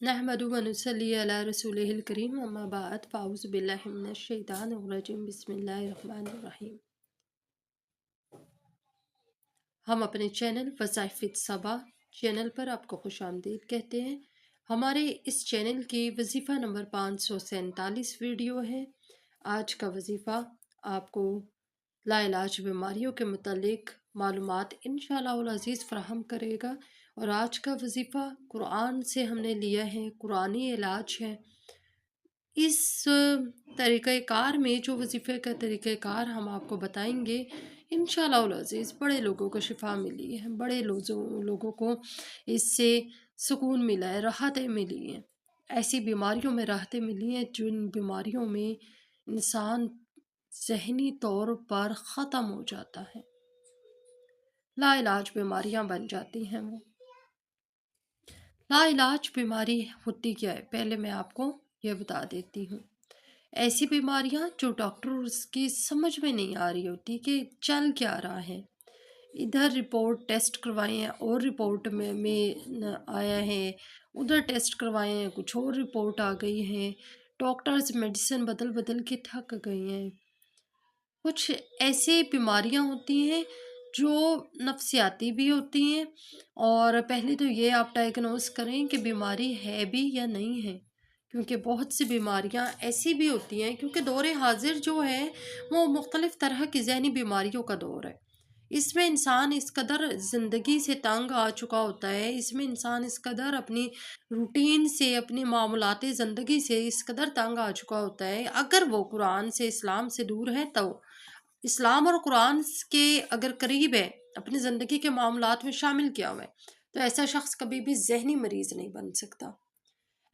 नहमदु व नुसल्ली अला रसूलिहिल करीम अम्मा बाद फ़ाऊज़ु बिल्लाहि मिनश शैतानिर रजीम बिस्मिल्लाहिर रहमानिर रहीम। हम अपने चैनल वज़ाइफ़ सबा चैनल पर आपको खुशामदीद कहते हैं। हमारे इस चैनल की वजीफ़ा नंबर 547 वीडियो है। आज का वजीफ़ा आपको लाइलाज बीमारियों के मुतालिक मालूमात इंशाअल्लाह अज़ीज़ फ़राहम करेगा। और आज का वजीफ़ा कुरान से हमने लिया है, कुरानी इलाज है। इस तरीक़ेकार में जो वजीफ़े का तरीक़ेकार हम आपको बताएंगे, इंशाअल्लाह अज़ीज़ बड़े लोगों को शिफा मिली है, बड़े लोगों को इससे सुकून मिला है, राहतें मिली हैं। ऐसी बीमारियों में राहतें मिली हैं जिन बीमारियों में इंसान ज़हनी तौर पर ख़त्म हो जाता है, लाइलाज बीमारियां बन जाती हैं। वो लाइलाज बीमारी होती क्या है, पहले मैं आपको ये बता देती हूँ। ऐसी बीमारियां जो डॉक्टर्स की समझ में नहीं आ रही होती कि चल क्या रहा है। इधर रिपोर्ट टेस्ट करवाए हैं और रिपोर्ट में आया है, उधर टेस्ट करवाए हैं कुछ और रिपोर्ट आ गई है। डॉक्टर्स मेडिसिन बदल बदल के थक गए हैं। कुछ ऐसी बीमारियां होती हैं जो नफ्सियाती भी होती हैं। और पहले तो ये आप डायग्नोस करें कि बीमारी है भी या नहीं है, क्योंकि बहुत सी बीमारियां ऐसी भी होती हैं, क्योंकि दौर हाजिर जो है वो मुख्तलिफ़ तरह की ज़हनी बीमारियों का दौर है। इसमें इंसान इस कदर ज़िंदगी से तंग आ चुका होता है, इसमें इंसान इस कदर अपनी रूटीन से, अपनी मामूलाती ज़िंदगी से इस कदर तंग आ चुका होता है। अगर वो कुरान से, इस्लाम से दूर है, तो इस्लाम और कुरान के अगर करीब है, अपनी ज़िंदगी के मामलात में शामिल किया हुआ है, तो ऐसा शख्स कभी भी ज़हनी मरीज़ नहीं बन सकता।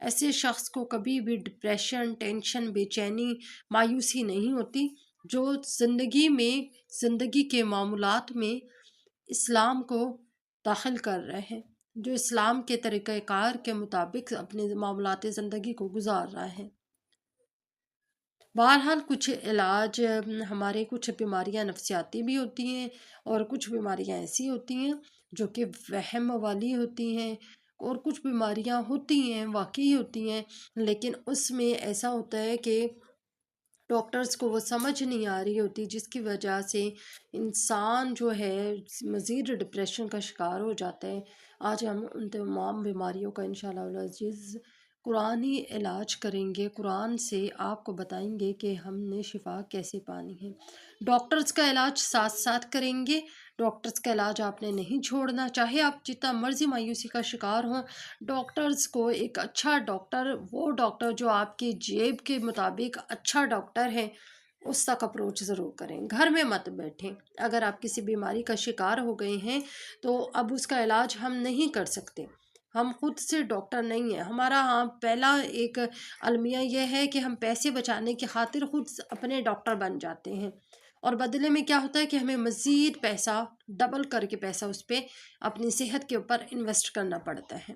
ऐसे शख्स को कभी भी डिप्रेशन, टेंशन, बेचैनी, मायूसी नहीं होती। जो ज़िंदगी के मामूलात में इस्लाम को दाखिल कर रहे हैं, जो इस्लाम के तरीक़ाकार के मुताबिक अपने मामलात ज़िंदगी को गुजार रहा है। बहरहाल कुछ इलाज, हमारे कुछ बीमारियां नफ्सियाती भी होती हैं और कुछ बीमारियां ऐसी होती हैं जो कि वहम वाली होती हैं। और कुछ बीमारियां होती हैं वाकई होती हैं, लेकिन उसमें ऐसा होता है कि डॉक्टर्स को वो समझ नहीं आ रही होती, जिसकी वजह से इंसान जो है मज़ीद डिप्रेशन का शिकार हो जाता है। आज हम उन तमाम बीमारियों का इंशाअल्लाह अज़ीज़ कुरानी इलाज करेंगे। कुरान से आपको बताएंगे कि हमने शिफा कैसे पानी है। डॉक्टर्स का इलाज साथ साथ करेंगे। डॉक्टर्स का इलाज आपने नहीं छोड़ना, चाहे आप जितना मर्जी मायूसी का शिकार हों। डॉक्टर्स को एक अच्छा डॉक्टर, वो डॉक्टर जो आपकी जेब के मुताबिक अच्छा डॉक्टर है, उस तक अप्रोच ज़रूर करें। घर में मत बैठें। अगर आप किसी बीमारी का शिकार हो गए हैं तो अब उसका इलाज हम नहीं कर सकते, हम खुद से डॉक्टर नहीं हैं। हमारा हाँ पहला एक अलमिया यह है कि हम पैसे बचाने की खातिर खुद अपने डॉक्टर बन जाते हैं, और बदले में क्या होता है कि हमें मज़ीद पैसा, डबल करके पैसा उस पर अपनी सेहत के ऊपर इन्वेस्ट करना पड़ता है।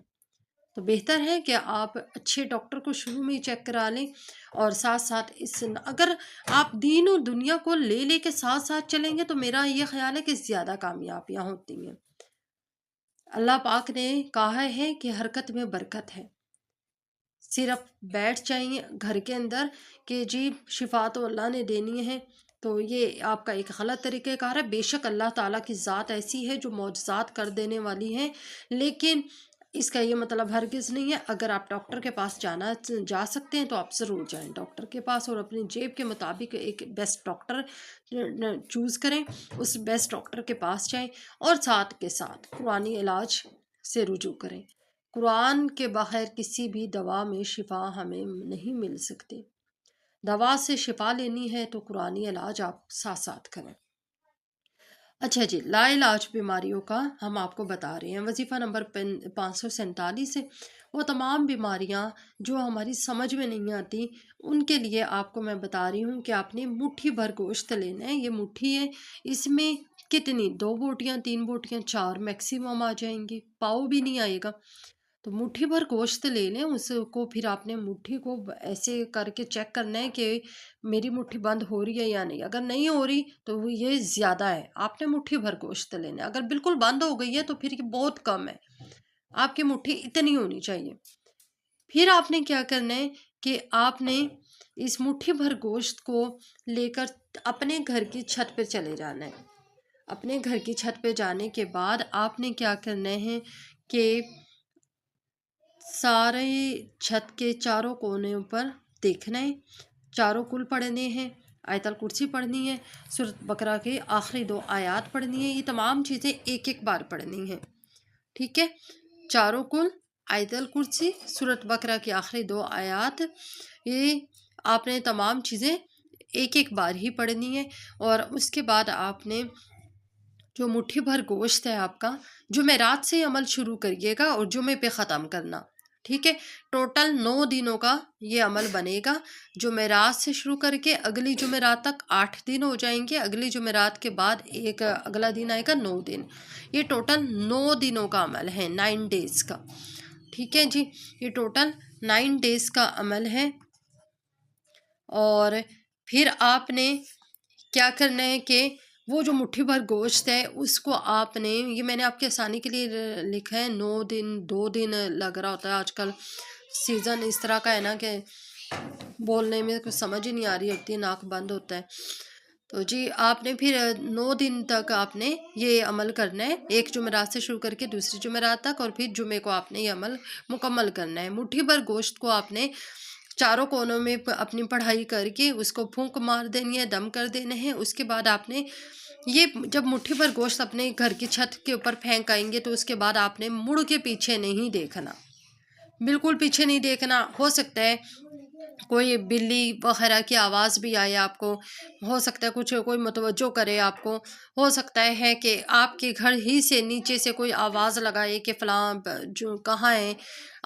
तो बेहतर है कि आप अच्छे डॉक्टर को शुरू में ही चेक करा लें। और साथ साथ इस, अगर आप दीन और दुनिया को ले के साथ साथ चलेंगे तो मेरा ये ख्याल है कि ज़्यादा कामयाबियाँ होती हैं। अल्लाह पाक ने कहा है कि हरकत में बरकत है। सिर्फ बैठ जाइए घर के अंदर कि जी शिफा तो अल्लाह ने देनी है, तो ये आपका एक गलत तरीक़ेकार है। बेशक अल्लाह ताला की ज़ात ऐसी है जो मौजज़ात कर देने वाली है, लेकिन इसका ये मतलब हरगिज़ नहीं है। अगर आप डॉक्टर के पास जा सकते हैं तो आप ज़रूर जाएं डॉक्टर के पास, और अपनी जेब के मुताबिक एक बेस्ट डॉक्टर चूज़ करें, उस बेस्ट डॉक्टर के पास जाएं। और साथ के साथ कुरानी इलाज से रुजू करें। कुरान के बगैर किसी भी दवा में शिफा हमें नहीं मिल सकती। दवा से शिफा लेनी है तो कुरानी इलाज आप साथ साथ करें। अच्छा जी, लाइलाज बीमारियों का हम आपको बता रहे हैं। वजीफ़ा नंबर 547 है। वो तमाम बीमारियां जो हमारी समझ में नहीं आती, उनके लिए आपको मैं बता रही हूँ कि आपने मुट्ठी भर गोश्त लेना है। ये मुट्ठी है, इसमें कितनी, 2 बोटियाँ, 3 बोटियाँ, 4 मैक्सिमम आ जाएंगी, पाव भी नहीं आएगा। तो मुट्ठी भर गोश्त ले लें, उसको फिर आपने मुट्ठी को ऐसे करके चेक करना है कि मेरी मुट्ठी बंद हो रही है या नहीं। अगर नहीं हो रही तो वो ये ज़्यादा है, आपने मुट्ठी भर गोश्त लेना है। अगर बिल्कुल बंद हो गई है तो फिर ये बहुत कम है, आपकी मुट्ठी इतनी होनी चाहिए। پھر آپ نے کیا کرنا ہے کہ آپ نے اس مٹھی بھر گوشت کو لے کر اپنے گھر کی چھت پہ چلے جانا ہے۔ اپنے گھر کی چھت پہ جانے کے بعد آپ نے کیا کرنا ہے کہ سارے چھت کے چاروں کونے پر دیکھنا ہے، چاروں کل پڑھنے ہیں، آیت الکرسی پڑھنی ہے، سورۃ بقرہ کے آخری 2 آیات پڑھنی ہے، یہ تمام چیزیں ایک ایک بار پڑھنی ہیں، ٹھیک ہے۔ چاروں کل، آیت الکرسی، سورۃ بقرہ کی آخری 2 آیات، یہ آپ نے تمام چیزیں ایک ایک بار ہی پڑھنی ہے۔ اور اس کے بعد آپ نے جو مٹھی بھر گوشت ہے آپ کا، جمعرات سے عمل شروع کریے گا اور جمعے پہ ختم کرنا، ٹھیک ہے۔ ٹوٹل 9 دنوں کا یہ عمل بنے گا، جمعرات سے شروع کر کے اگلی جمعرات تک 8 دن ہو جائیں گے، اگلی جمعرات کے بعد ایک اگلا دن آئے گا 9 دن، یہ ٹوٹل 9 دنوں کا عمل ہے، 9 ڈیز کا، ٹھیک ہے جی، یہ ٹوٹل 9 ڈیز کا عمل ہے۔ اور پھر آپ نے کیا کرنا ہے کہ وہ جو مٹھی بھر گوشت ہے اس کو آپ نے، یہ میں نے آپ کے آسانی کے لیے لکھا ہے، 9 دن 2 دن لگ رہا ہوتا ہے، آج کل سیزن اس طرح کا ہے نا کہ بولنے میں کچھ سمجھ ہی نہیں آ رہی ہوتی ہے، ناک بند ہوتا ہے، تو جی آپ نے پھر 9 دن تک آپ نے یہ عمل کرنا ہے، ایک جمعرات سے شروع کر کے دوسری جمعرات تک، اور پھر جمعے کو آپ نے یہ عمل مکمل کرنا ہے۔ مٹھی بھر گوشت کو آپ نے چاروں کونوں میں اپنی پڑھائی کر کے اس کو پھونک مار دینی ہے، دم کر دینے ہیں۔ اس کے بعد آپ نے یہ جب مٹھی بھر گوشت اپنے گھر کی چھت کے اوپر پھینک آئیں گے تو اس کے بعد آپ نے مڑ کے پیچھے نہیں دیکھنا، بالکل پیچھے نہیں دیکھنا۔ ہو سکتا ہے کوئی بلی وغیرہ کی آواز بھی آئے آپ کو، ہو سکتا ہے کچھ کوئی متوجہ کرے آپ کو، ہو سکتا ہے کہ آپ کے گھر ہی سے نیچے سے کوئی آواز لگائے کہ فلاں جو کہاں ہے،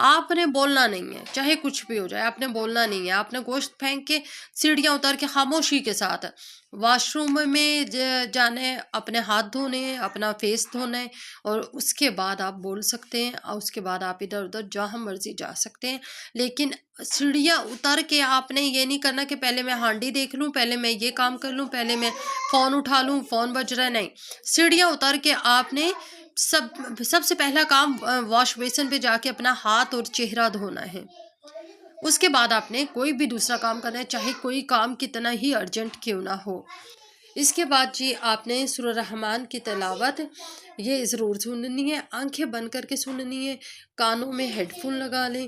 آپ نے بولنا نہیں ہے، چاہے کچھ بھی ہو جائے آپ نے بولنا نہیں ہے۔ آپ نے گوشت پھینک کے سیڑھیاں اتار کے خاموشی کے ساتھ واش روم میں جانا ہے، اپنے ہاتھ دھونے ہیں، اپنا فیس دھونا ہے، اور اس کے بعد آپ بول سکتے ہیں، اور اس کے بعد آپ ادھر ادھر جہاں مرضی جا سکتے ہیں۔ لیکن سیڑھیاں اتر کے آپ نے یہ نہیں کرنا کہ پہلے میں ہانڈی دیکھ لوں، پہلے میں یہ کام کر لوں، پہلے میں فون اٹھا لوں، فون بج رہا ہے، نہیں۔ سیڑھیاں اتر کے آپ نے سب سے پہلا کام واش بیسن پہ جا کے اپنا ہاتھ اور چہرہ دھونا ہے۔ اس کے بعد آپ نے کوئی بھی دوسرا کام کرنا ہے، چاہے کوئی کام کتنا ہی ارجنٹ کیوں نہ ہو۔ اس کے بعد جی آپ نے سورہ رحمان کی تلاوت یہ ضرور سننی ہے، آنکھیں بند کر کے سننی ہے، کانوں میں ہیڈ فون لگا لیں،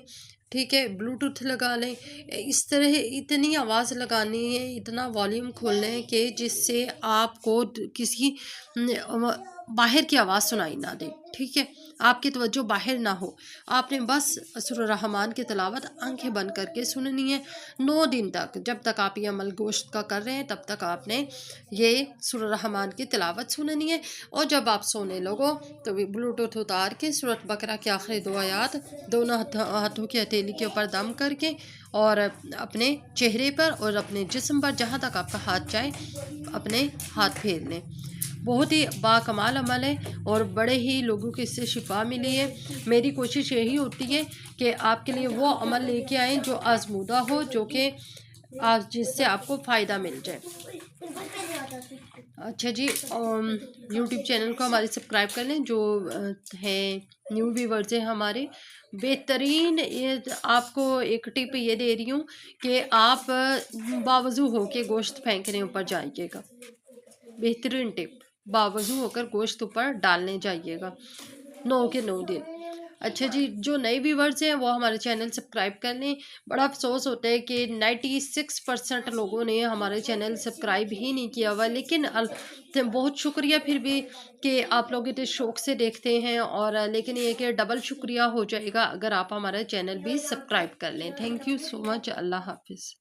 ٹھیک ہے، بلوٹوتھ لگا لیں، اس طرح اتنی آواز لگانی ہے، اتنا والیوم کھولنا ہے کہ جس سے آپ کو کسی باہر کی آواز سنائی نہ دے، ٹھیک ہے، آپ کی توجہ باہر نہ ہو۔ آپ نے بس سورہ رحمان کی تلاوت آنکھیں بند کر کے سننی ہے 9 دن تک، جب تک آپ یہ عمل گوشت کا کر رہے ہیں تب تک آپ نے یہ سورہ رحمان کی تلاوت سننی ہے۔ اور جب آپ سونے لگو تو بلوٹوتھ اتار کے سورۃ بقرہ کے آخری 2 آیات دونوں ہاتھوں کی ہتھیلی کے اوپر دم کر کے اور اپنے چہرے پر اور اپنے جسم پر جہاں تک آپ کا ہاتھ جائے اپنے ہاتھ پھیر لیں۔ بہت ہی باکمال عمل ہے اور بڑے ہی لوگوں کو اس سے شفا ملی ہے۔ میری کوشش یہی ہوتی ہے کہ آپ کے لیے وہ عمل لے کے آئیں جو آزمودہ ہو، جو کہ جس سے آپ کو فائدہ مل جائے۔ اچھا جی، یوٹیوب چینل کو ہمارے سبسکرائب کر لیں، جو ہے نیو ویورز ہیں ہمارے، بہترین آپ کو ایک ٹپ یہ دے رہی ہوں کہ آپ باوضو ہو کے گوشت پھینکنے اوپر جائیے گا، بہترین ٹپ، باوضو ہو کر گوشت اوپر ڈالنے جائیے گا 9 کے 9 دن۔ اچھا جی، جو نئے ویورز ہیں وہ ہمارے چینل سبسکرائب کر لیں۔ بڑا افسوس ہوتا ہے کہ 96% لوگوں نے ہمارے چینل سبسکرائب ہی نہیں کیا ہوا، لیکن بہت شکریہ پھر بھی کہ آپ لوگ اتنے شوق سے دیکھتے ہیں، اور لیکن یہ کہ ڈبل شکریہ ہو جائے گا اگر آپ ہمارا چینل بھی سبسکرائب کر لیں۔ تھینک یو سو مچ، اللہ حافظ۔